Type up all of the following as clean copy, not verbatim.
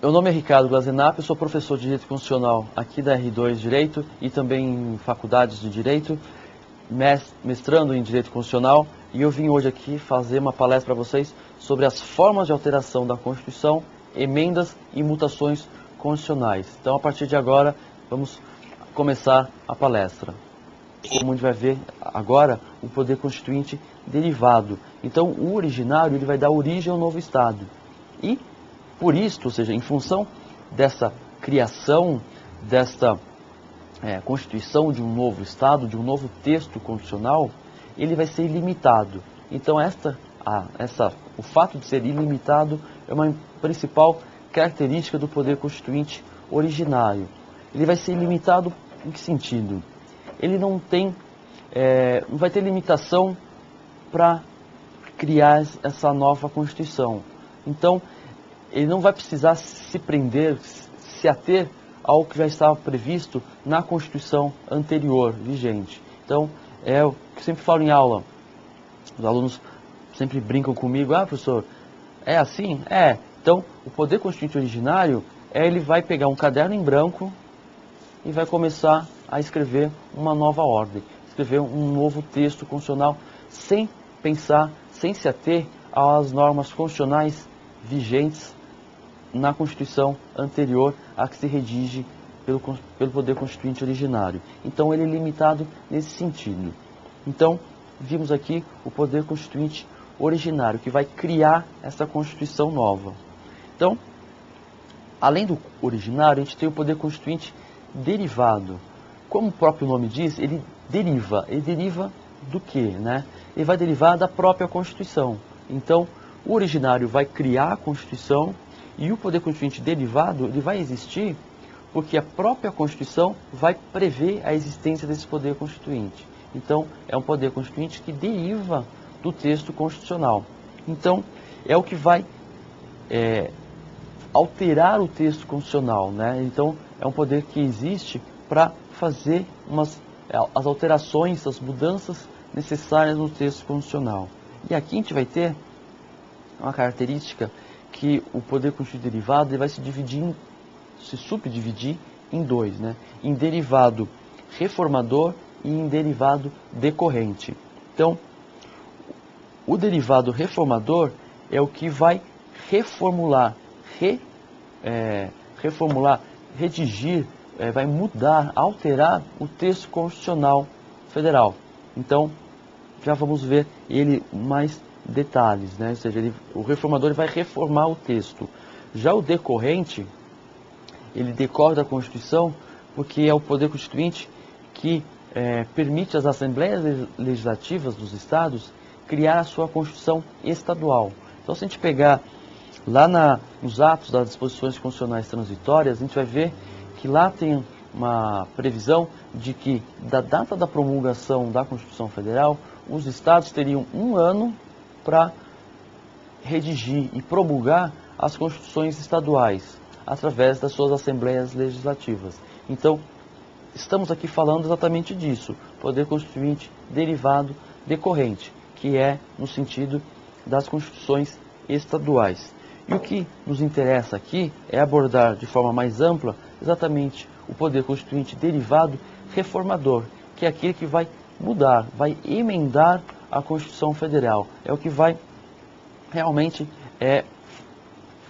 Meu nome é Ricardo Glazenap, eu sou professor de Direito Constitucional aqui da R2 Direito e também em faculdades de Direito, mestrando em Direito Constitucional, e eu vim hoje aqui fazer uma palestra para vocês sobre as formas de alteração da Constituição, emendas e mutações constitucionais. Então, a partir de agora, vamos começar a palestra. Como a gente vai ver agora, o poder constituinte derivado. Então, o originário ele vai dar origem ao novo Estado. E, por isso, ou seja, em função dessa criação, desta constituição de um novo Estado, de um novo texto constitucional, ele vai ser ilimitado. Então, o fato de ser ilimitado é uma principal característica do poder constituinte originário. Ele vai ser ilimitado em que sentido? Ele não vai ter limitação para criar essa nova Constituição. Então, ele não vai precisar se prender, se ater ao que já estava previsto na Constituição anterior, vigente. Então, é o que eu sempre falo em aula. Os alunos sempre brincam comigo, professor, é assim? É. Então, o poder constituinte originário, ele vai pegar um caderno em branco e vai começar a escrever uma nova ordem, escrever um novo texto constitucional, sem pensar, sem se ater às normas constitucionais vigentes na Constituição anterior a que se redige pelo poder constituinte originário. Então, ele é limitado nesse sentido. Então, vimos aqui o poder constituinte originário, que vai criar essa Constituição nova. Então, além do originário, a gente tem o poder constituinte derivado. Como o próprio nome diz, ele deriva. Ele deriva do quê, né? Ele vai derivar da própria Constituição. Então, o originário vai criar a Constituição e o poder constituinte derivado ele vai existir porque a própria Constituição vai prever a existência desse poder constituinte. Então, é um poder constituinte que deriva do texto constitucional. Então, é o que vai alterar o texto constitucional, né? Então, é um poder que existe para fazer as alterações, as mudanças necessárias no texto constitucional. E aqui a gente vai ter uma característica que o poder constituinte derivado ele vai se subdividir em dois, né? Em derivado reformador e em derivado decorrente. Então, o derivado reformador é o que vai reformular, redigir, vai mudar, alterar o texto constitucional federal. Então, já vamos ver ele mais detalhes, né? Ou seja, o reformador vai reformar o texto. Já o decorrente, ele decorre da Constituição porque é o poder constituinte que permite às Assembleias Legislativas dos Estados criar a sua Constituição estadual. Então, se a gente pegar lá nos atos das disposições constitucionais transitórias, a gente vai ver que lá tem uma previsão de que, da data da promulgação da Constituição Federal, os Estados teriam um ano para redigir e promulgar as Constituições estaduais, através das suas Assembleias Legislativas. Então, estamos aqui falando exatamente disso, poder constituinte derivado decorrente, que é no sentido das Constituições estaduais. E o que nos interessa aqui é abordar de forma mais ampla exatamente o poder constituinte derivado reformador, que é aquele que vai mudar, vai emendar a Constituição Federal. É o que vai realmente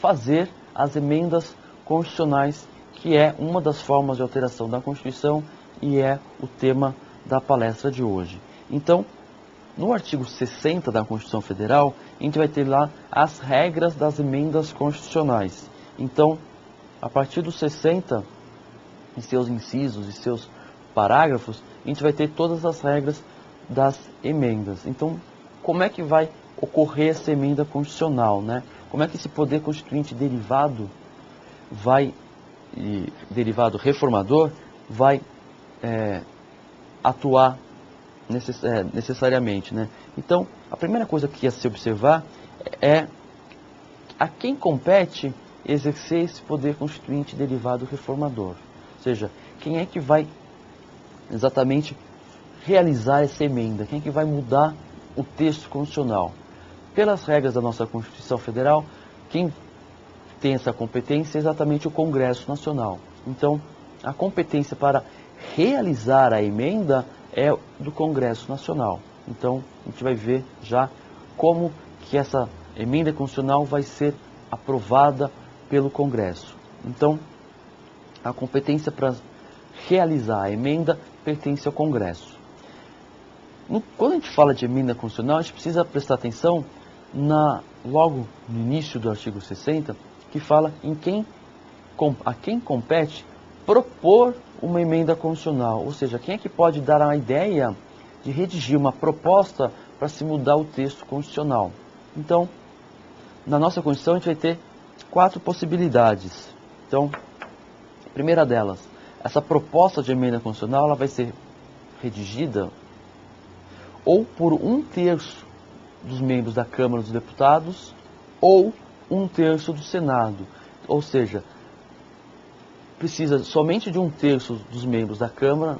fazer as emendas constitucionais, que é uma das formas de alteração da Constituição e é o tema da palestra de hoje. Então, no artigo 60 da Constituição Federal, a gente vai ter lá as regras das emendas constitucionais. Então, a partir dos 60, em seus incisos e seus parágrafos, a gente vai ter todas as regras das emendas. Então, como é que vai ocorrer essa emenda constitucional, né? Como é que esse poder constituinte derivado derivado reformador vai atuar necessariamente, né? Então, a primeira coisa que ia se observar é a quem compete exercer esse poder constituinte derivado reformador. Ou seja, quem é que vai exatamente realizar essa emenda? Quem é que vai mudar o texto constitucional? Pelas regras da nossa Constituição Federal, quem tem essa competência é exatamente o Congresso Nacional. Então, a competência para realizar a emenda é do Congresso Nacional. Então, a gente vai ver já como que essa emenda constitucional vai ser aprovada pelo Congresso. Então, a competência para realizar a emenda pertence ao Congresso. Quando a gente fala de emenda constitucional, a gente precisa prestar atenção logo no início do artigo 60, que fala a quem compete propor uma emenda constitucional, ou seja, quem é que pode dar a ideia de redigir uma proposta para se mudar o texto constitucional. Então, na nossa Constituição a gente vai ter 4 possibilidades. Então, a primeira delas, essa proposta de emenda constitucional ela vai ser redigida ou por 1/3 dos membros da Câmara dos Deputados ou 1/3 do Senado. Ou seja, precisa somente de 1/3 dos membros da Câmara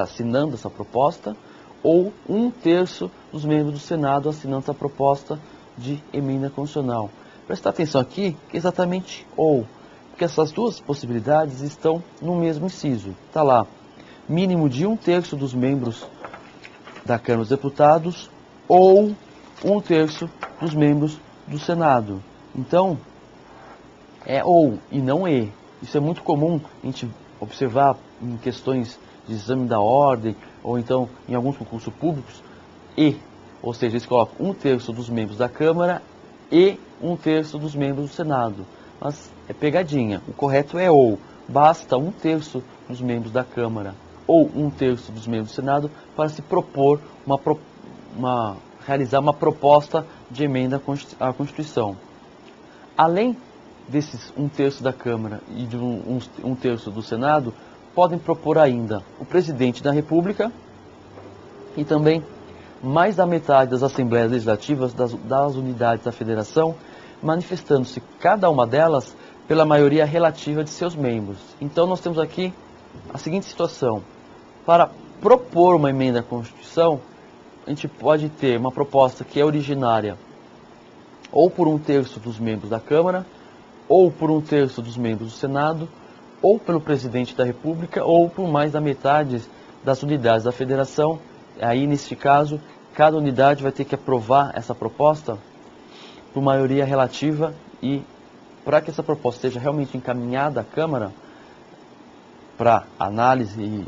assinando essa proposta ou 1/3 dos membros do Senado assinando essa proposta de emenda constitucional. Prestar atenção aqui que é exatamente ou, porque essas duas possibilidades estão no mesmo inciso. Está lá, mínimo de 1/3 dos membros da Câmara dos Deputados ou 1/3 dos membros do Senado. Então, é ou e não e. Isso é muito comum a gente observar em questões de exame da ordem ou então em alguns concursos públicos e, ou seja, eles colocam 1/3 dos membros da Câmara e 1/3 dos membros do Senado. Mas é pegadinha, o correto é ou. Basta 1/3 dos membros da Câmara ou 1/3 dos membros do Senado para se propor realizar uma proposta de emenda à Constituição. Além desses 1/3 da Câmara e de 1/3 do Senado, podem propor ainda o Presidente da República e também mais da metade das Assembleias Legislativas das unidades da Federação, manifestando-se cada uma delas pela maioria relativa de seus membros. Então nós temos aqui a seguinte situação. Para propor uma emenda à Constituição, a gente pode ter uma proposta que é originária ou por 1/3 dos membros da Câmara, ou por 1/3 dos membros do Senado, ou pelo Presidente da República, ou por mais da metade das unidades da Federação. Aí, neste caso, cada unidade vai ter que aprovar essa proposta por maioria relativa e, para que essa proposta seja realmente encaminhada à Câmara, para análise e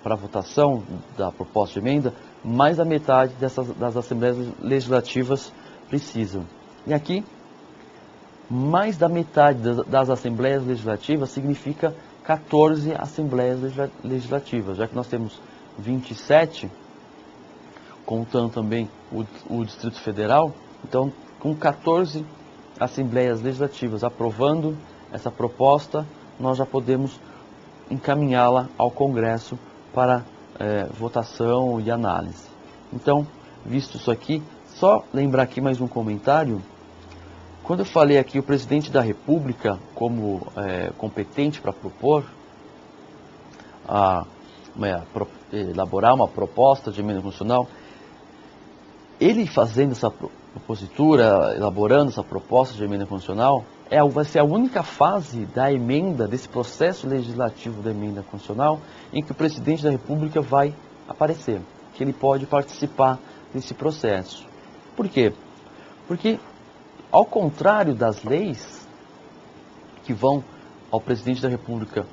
para votação da proposta de emenda, mais da metade das Assembleias Legislativas precisam. E aqui, mais da metade das Assembleias Legislativas significa 14 Assembleias Legislativas, já que nós temos 27, contando também o Distrito Federal. Então, com 14 Assembleias Legislativas aprovando essa proposta, nós já podemos encaminhá-la ao Congresso para votação e análise. Então, visto isso aqui, só lembrar aqui mais um comentário. Quando eu falei aqui o Presidente da República como competente para propor, elaborar uma proposta de emenda constitucional, ele fazendo essa propositura, elaborando essa proposta de emenda constitucional, vai ser a única fase da emenda, desse processo legislativo da emenda constitucional, em que o Presidente da República vai aparecer, que ele pode participar desse processo. Por quê? Porque, ao contrário das leis que vão ao Presidente da República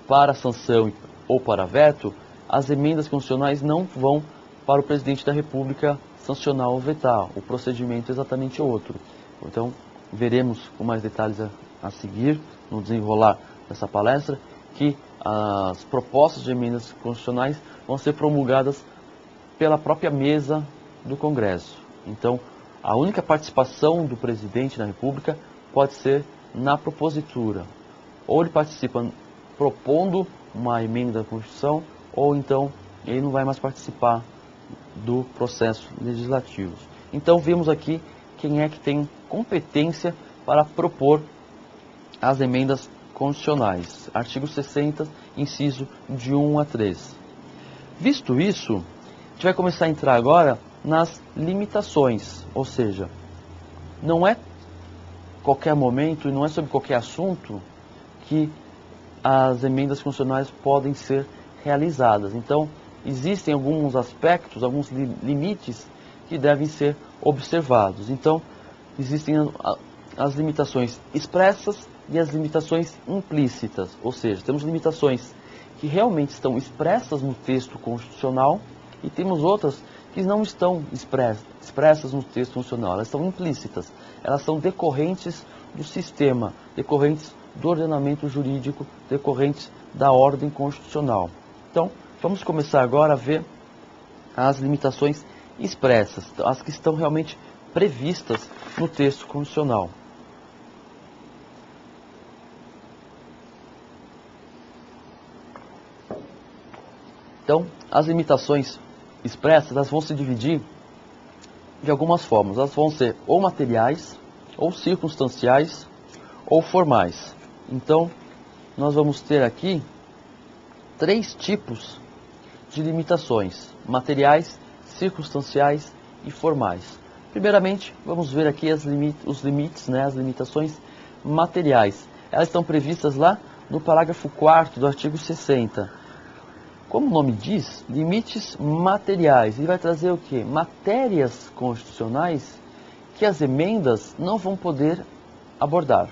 para sanção ou para veto, as emendas constitucionais não vão para o Presidente da República sancionar ou vetar. O procedimento é exatamente outro. Então, veremos com mais detalhes a seguir, no desenrolar dessa palestra, que as propostas de emendas constitucionais vão ser promulgadas pela própria mesa do Congresso. Então, a única participação do Presidente da República pode ser na propositura. Ou ele participa propondo uma emenda à Constituição, ou então ele não vai mais participar do processo legislativo. Então, vimos aqui quem é que tem competência para propor as emendas constitucionais. Artigo 60, inciso de 1 a 3. Visto isso, a gente vai começar a entrar agora nas limitações, ou seja, não é qualquer momento e não é sobre qualquer assunto que as emendas constitucionais podem ser realizadas. Então, existem alguns aspectos, alguns limites que devem ser observados. Então, existem as limitações expressas e as limitações implícitas, ou seja, temos limitações que realmente estão expressas no texto constitucional e temos outras que não estão expressas no texto constitucional, elas estão implícitas, elas são decorrentes do sistema, decorrentes do ordenamento jurídico, decorrentes da ordem constitucional. Então, vamos começar agora a ver as limitações expressas, as que estão realmente previstas no texto constitucional. Então, as limitações expressas, elas vão se dividir de algumas formas. Elas vão ser ou materiais, ou circunstanciais, ou formais. Então, nós vamos ter aqui 3 tipos de limitações: materiais, circunstanciais e formais. Primeiramente, vamos ver aqui os limites, as limitações materiais. Elas estão previstas lá no parágrafo 4º do artigo 60. Como o nome diz, limites materiais. Ele vai trazer o quê? Matérias constitucionais que as emendas não vão poder abordar.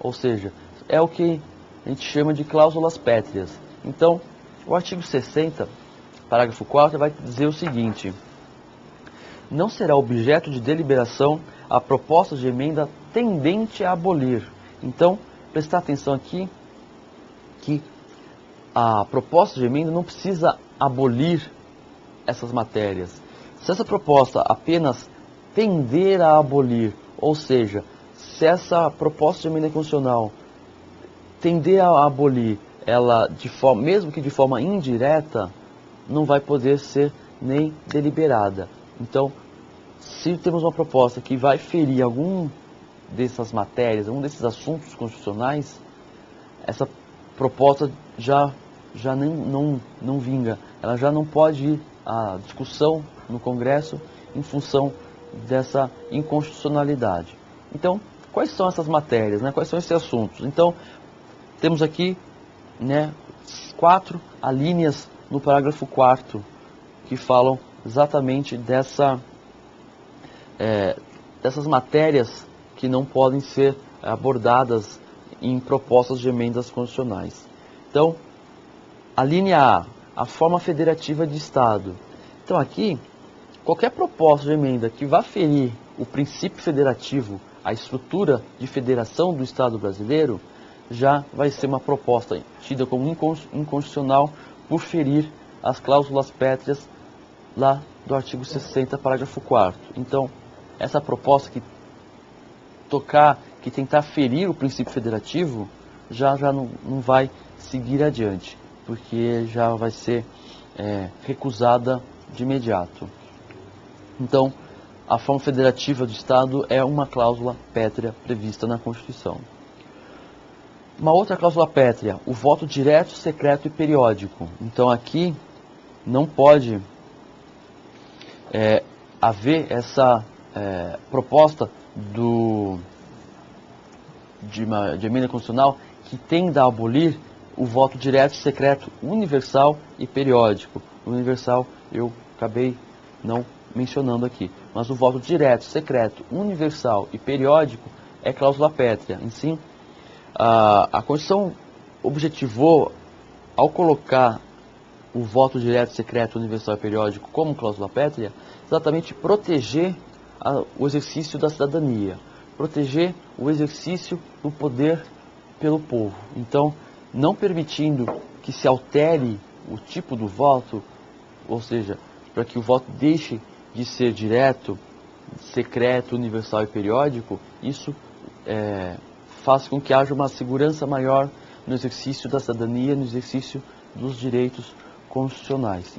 Ou seja, é o que a gente chama de cláusulas pétreas. Então, o artigo 60, parágrafo 4º, vai dizer o seguinte: não será objeto de deliberação a proposta de emenda tendente a abolir. Então, prestar atenção aqui que a proposta de emenda não precisa abolir essas matérias. Se essa proposta apenas tender a abolir, ou seja, se essa proposta de emenda constitucional tender a abolir, ela mesmo que de forma indireta, não vai poder ser nem deliberada. Então, se temos uma proposta que vai ferir algum dessas matérias, algum desses assuntos constitucionais, essa proposta já não vinga, ela já não pode ir à discussão no Congresso em função dessa inconstitucionalidade. Então, quais são essas matérias, quais são esses assuntos? Então, temos aqui 4 alíneas no parágrafo 4º que falam exatamente dessas matérias que não podem ser abordadas em propostas de emendas constitucionais. Então, a linha A forma federativa de Estado. Então aqui, qualquer proposta de emenda que vá ferir o princípio federativo, a estrutura de federação do Estado brasileiro, já vai ser uma proposta tida como inconstitucional por ferir as cláusulas pétreas lá do artigo 60, parágrafo 4º. Então, essa proposta que tentar ferir o princípio federativo, já não vai seguir adiante, porque já vai ser recusada de imediato. Então, a forma federativa do Estado é uma cláusula pétrea prevista na Constituição. Uma outra cláusula pétrea, o voto direto, secreto e periódico. Então aqui não pode haver essa proposta de emenda constitucional que tenda a abolir o voto direto, secreto, universal e periódico. O universal eu acabei não mencionando aqui, mas o voto direto, secreto, universal e periódico é cláusula pétrea. Em si, a Constituição objetivou, ao colocar o voto direto, secreto, universal e periódico como cláusula pétrea, exatamente proteger o exercício da cidadania, proteger o exercício do poder pelo povo. Então, não permitindo que se altere o tipo do voto, ou seja, para que o voto deixe de ser direto, secreto, universal e periódico, isso faz com que haja uma segurança maior no exercício da cidadania, no exercício dos direitos constitucionais.